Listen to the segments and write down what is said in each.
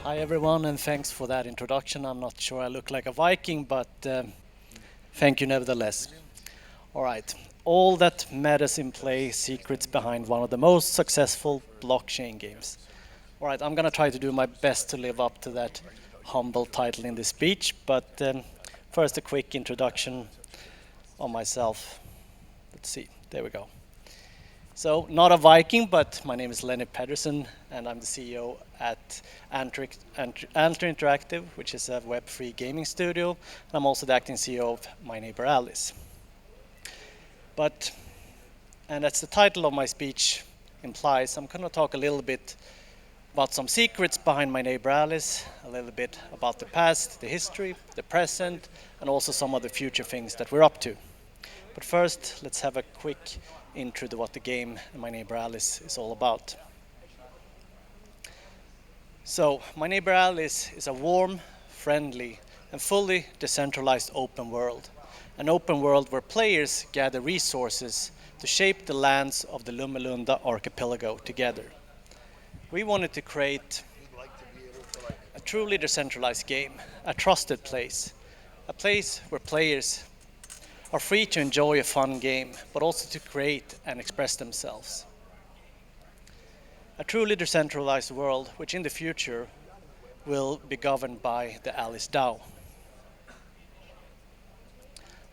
Hi everyone, and thanks for that introduction. I'm not sure I look like a Viking, but thank you nevertheless. All right, all that matters in play, secrets behind one of the most successful blockchain games. All right, I'm gonna try to do my best to live up to that humble title in this speech, but first a quick introduction on myself. Let's see, there we go. So, not a Viking, but my name is Lenny Pettersson, and I'm the CEO at Antler Interactive, which is a web-free gaming studio. And I'm also the acting CEO of My Neighbor Alice. And as the title of my speech implies, I'm going to talk a little bit about some secrets behind My Neighbor Alice, a little bit about the past, the history, the present, and also some of the future things that we're up to. But first, let's have a quick intro to what the game My Neighbor Alice is all about. So, My Neighbor Alice is a warm, friendly, and fully decentralized open world. An open world where players gather resources to shape the lands of the Lummelunda archipelago together. We wanted to create a truly decentralized game, a trusted place, a place where players are free to enjoy a fun game, but also to create and express themselves. A truly decentralized world, which in the future will be governed by the Alice DAO.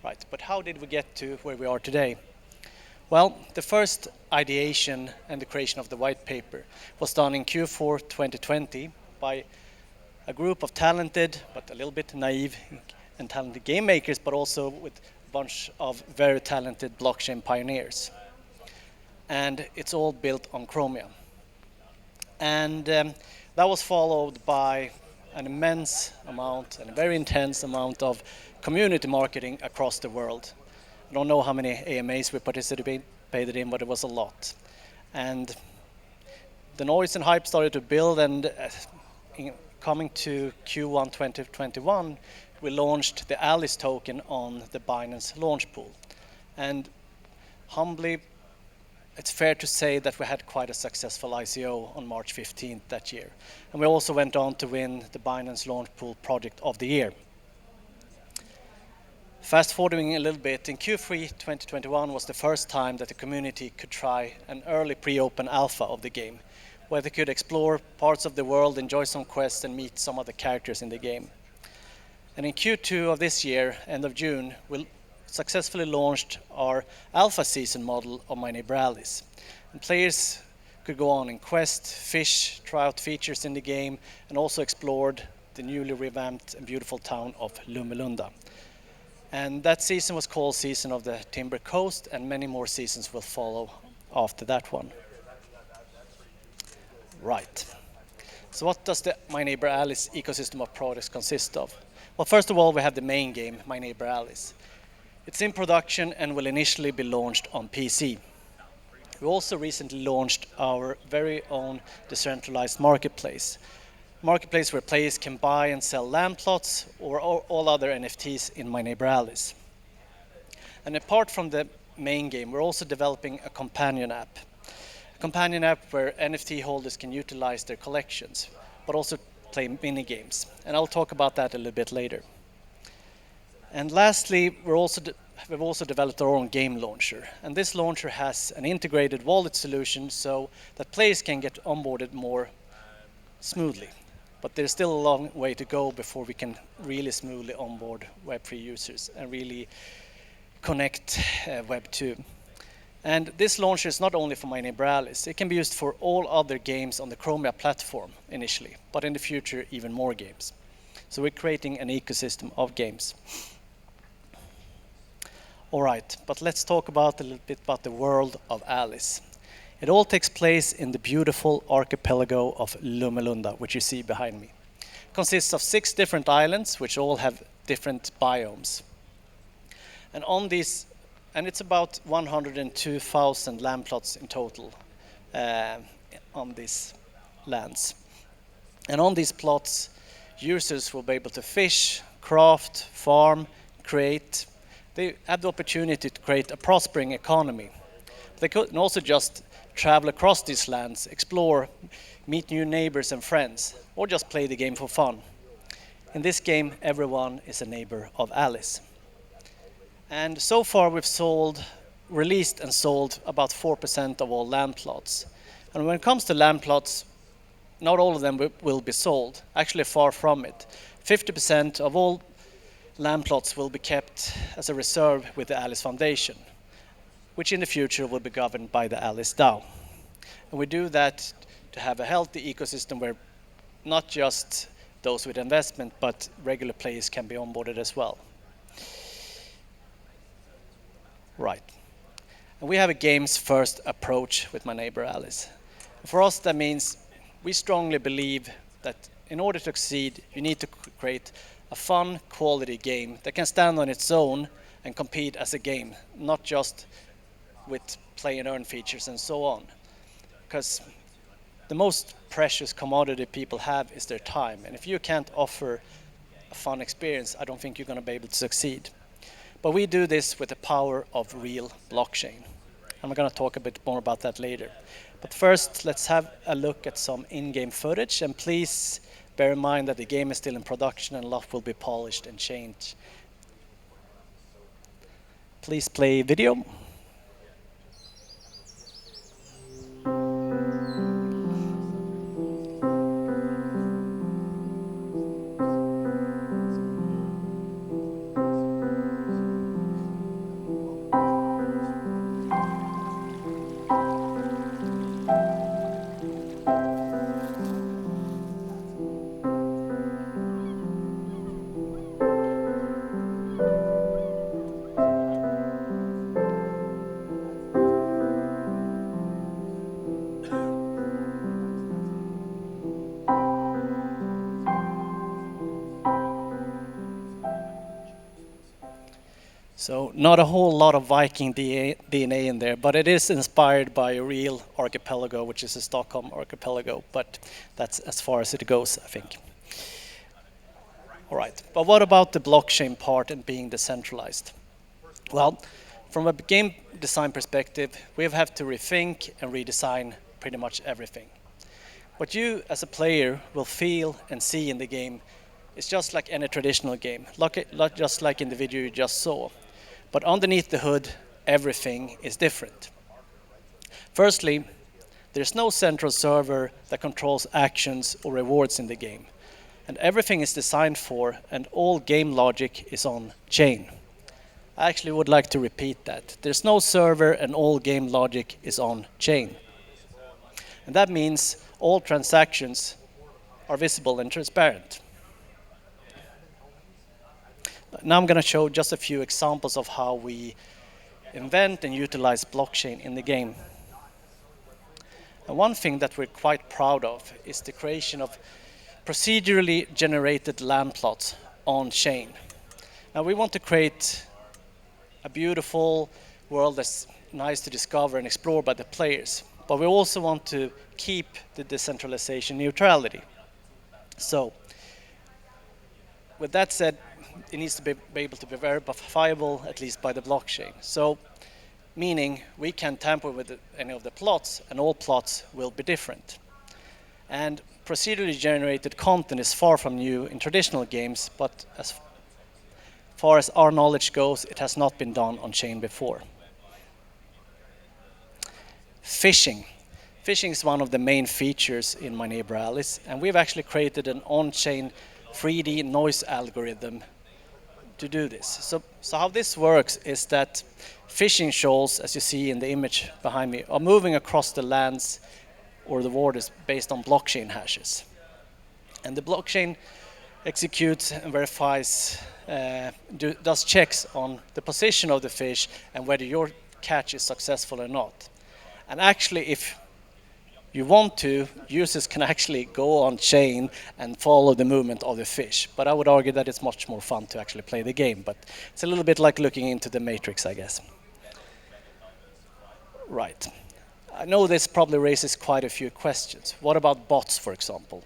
Right, but how did we get to where we are today? Well, the first ideation and the creation of the white paper was done in Q4 2020 by a group of talented, but a little bit naive and talented game makers, but also with bunch of very talented blockchain pioneers. And it's all built on Chromium. And that was followed by an immense amount and a very intense amount of community marketing across the world. I don't know how many AMAs we participated in, but it was a lot. And the noise and hype started to build, and coming to Q1 2021, we launched the Alice token on the Binance launch pool. And humbly, it's fair to say that we had quite a successful ICO on March 15th that year. And we also went on to win the Binance launch pool project of the year. Fast forwarding a little bit, in Q3 2021 was the first time that the community could try an early pre-open alpha of the game, where they could explore parts of the world, enjoy some quests, and meet some of the characters in the game. And in Q2 of this year, end of June, we successfully launched our alpha season model of My Neighbor Alice. And players could go on and quest, fish, try out features in the game, and also explored the newly revamped and beautiful town of Lummelunda. And that season was called Season of the Timber Coast, and many more seasons will follow after that one. Right. So what does the My Neighbor Alice ecosystem of products consist of? Well, first of all, we have the main game, My Neighbor Alice. It's in production and will initially be launched on PC. We also recently launched our very own decentralized marketplace where players can buy and sell land plots or all other NFTs in My Neighbor Alice. And apart from the main game, we're also developing a companion app where NFT holders can utilize their collections, but also play mini games, and I'll talk about that a little bit later. And lastly, we've also developed our own game launcher, and this launcher has an integrated wallet solution so that players can get onboarded more smoothly. But there's still a long way to go before we can really smoothly onboard Web3 users and really connect Web2. And this launcher is not only for My Neighbor Alice, it can be used for all other games on the Chromia platform initially, but in the future even more games. So we're creating an ecosystem of games. All right, but let's talk a little bit about the world of Alice. It all takes place in the beautiful archipelago of Lummelunda, which you see behind me. It consists of 6 different islands, which all have different biomes. And it's about 102,000 land plots in total on these lands. And on these plots, users will be able to fish, craft, farm, create. They have the opportunity to create a prospering economy. They can also just travel across these lands, explore, meet new neighbors and friends, or just play the game for fun. In this game, everyone is a neighbor of Alice. And so far released and sold about 4% of all land plots. And when it comes to land plots, not all of them will be sold, actually far from it. 50% of all land plots will be kept as a reserve with the Alice Foundation, which in the future will be governed by the Alice DAO. And we do that to have a healthy ecosystem where not just those with investment, but regular players can be onboarded as well. Right. And we have a games first approach with My Neighbor Alice. For us, that means we strongly believe that in order to succeed, you need to create a fun, quality game that can stand on its own and compete as a game, not just with play and earn features and so on. Because the most precious commodity people have is their time. And if you can't offer a fun experience, I don't think you're going to be able to succeed. But we do this with the power of real blockchain. And we're going to talk a bit more about that later. But first, let's have a look at some in-game footage. And please bear in mind that the game is still in production and a lot will be polished and changed. Please play video. So not a whole lot of Viking DNA in there, but it is inspired by a real archipelago, which is a Stockholm archipelago, but that's as far as it goes, I think. All right, but what about the blockchain part and being decentralized? Well, from a game design perspective, we have to rethink and redesign pretty much everything. What you as a player will feel and see in the game is just like any traditional game, just like in the video you just saw. But underneath the hood, everything is different. Firstly, there's no central server that controls actions or rewards in the game. And everything is designed for, and all game logic is on chain. I actually would like to repeat that. There's no server and all game logic is on chain. And that means all transactions are visible and transparent. Now I'm going to show just a few examples of how we invent and utilize blockchain in the game. And one thing that we're quite proud of is the creation of procedurally generated land plots on chain. Now we want to create a beautiful world that's nice to discover and explore by the players, but we also want to keep the decentralization neutrality. So with that said, it needs to be able to be verifiable, at least by the blockchain. So, meaning we can tamper with any of the plots, and all plots will be different. And procedurally generated content is far from new in traditional games, but as far as our knowledge goes, it has not been done on chain before. Phishing. Phishing is one of the main features in My Neighbor Alice, and we've actually created an on-chain 3D noise algorithm to do this. So how this works is that phishing shoals, as you see in the image behind me, are moving across the lands or the waters based on blockchain hashes. And the blockchain executes and verifies, does checks on the position of the fish and whether your catch is successful or not. And actually, if you want to, users can actually go on chain and follow the movement of the fish. But I would argue that it's much more fun to actually play the game. But it's a little bit like looking into the Matrix, I guess. Right. I know this probably raises quite a few questions. What about bots, for example?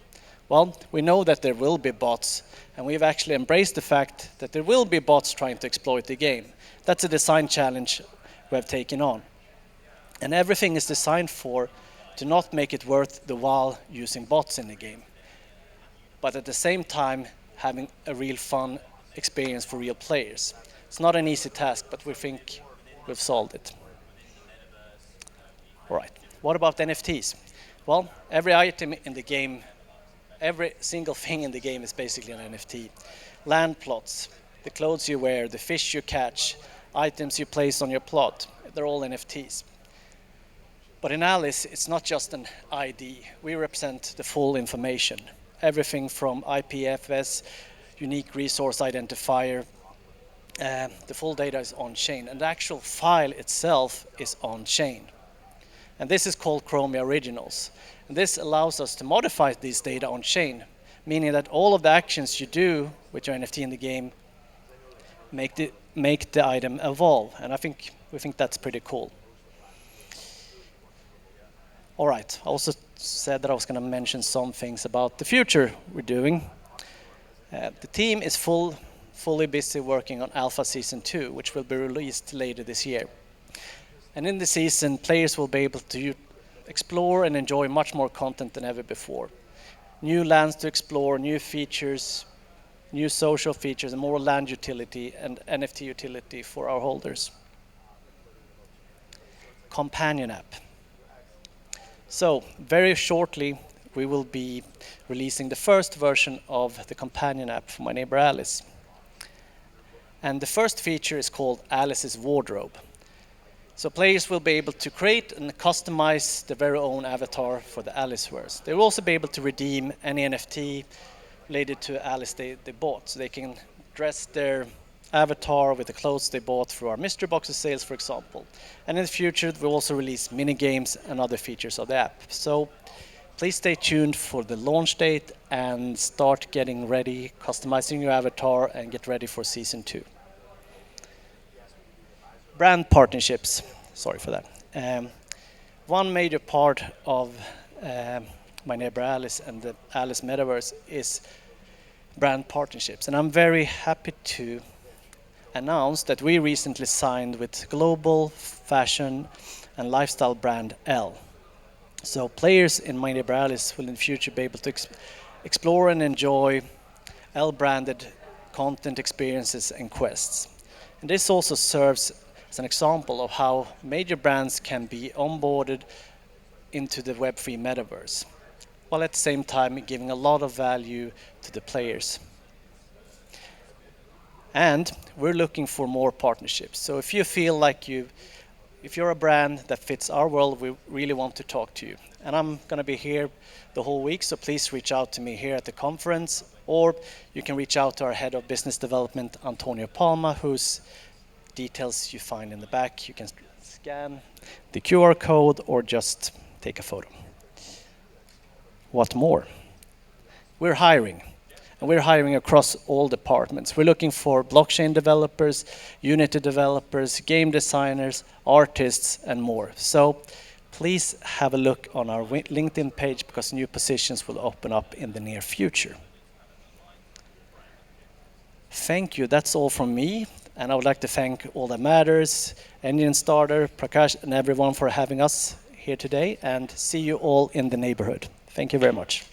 Well, we know that there will be bots, and we've actually embraced the fact that there will be bots trying to exploit the game. That's a design challenge we have taken on. And everything is designed for to not make it worth the while using bots in the game, but at the same time having a real fun experience for real players. It's not an easy task, but we think we've solved it. All right, what about NFTs? Well, every item in the game, every single thing in the game is basically an NFT. Land plots, the clothes you wear, the fish you catch, items you place on your plot, they're all NFTs. But in Alice, it's not just an ID. We represent the full information. Everything from IPFS, unique resource identifier, the full data is on-chain, and the actual file itself is on-chain. And this is called Chromia Originals. And this allows us to modify these data on-chain, meaning that all of the actions you do with your NFT in the game make the item evolve. And we think that's pretty cool. All right, I also said that I was going to mention some things about the future we're doing. The team is fully busy working on Alpha Season 2, which will be released later this year. And in the season, players will be able to explore and enjoy much more content than ever before. New lands to explore, new features, new social features, and more land utility and NFT utility for our holders. Companion app. So, very shortly, we will be releasing the first version of the companion app for My Neighbor Alice. And the first feature is called Alice's Wardrobe. So players will be able to create and customize their very own avatar for the Aliceverse. They will also be able to redeem any NFT related to Alice they bought. So they can dress their avatar with the clothes they bought through our mystery boxes sales, for example. And in the future, we'll also release mini games and other features of the app. So please stay tuned for the launch date and start getting ready, customizing your avatar, and get ready for Season 2. Brand partnerships. Sorry for that. One major part of My Neighbor Alice and the Alice Metaverse is brand partnerships. And I'm very happy to announce that we recently signed with global fashion and lifestyle brand Elle. So players in My Neighbor Alice will in the future be able to explore and enjoy Elle-branded content experiences and quests. And this also serves as an example of how major brands can be onboarded into the Web3 metaverse, while at the same time giving a lot of value to the players. And we're looking for more partnerships. So if you feel like if you're a brand that fits our world, we really want to talk to you. And I'm going to be here the whole week, so please reach out to me here at the conference, or you can reach out to our head of business development, Antonio Palma, whose details you find in the back. You can scan the QR code or just take a photo. What more? We're hiring. And we're hiring across all departments. We're looking for blockchain developers, Unity developers, game designers, artists, and more. So please have a look on our LinkedIn page because new positions will open up in the near future. Thank you. That's all from me. And I would like to thank All That Matters, Engine Starter, Prakash, and everyone for having us here today. And see you all in the neighborhood. Thank you very much.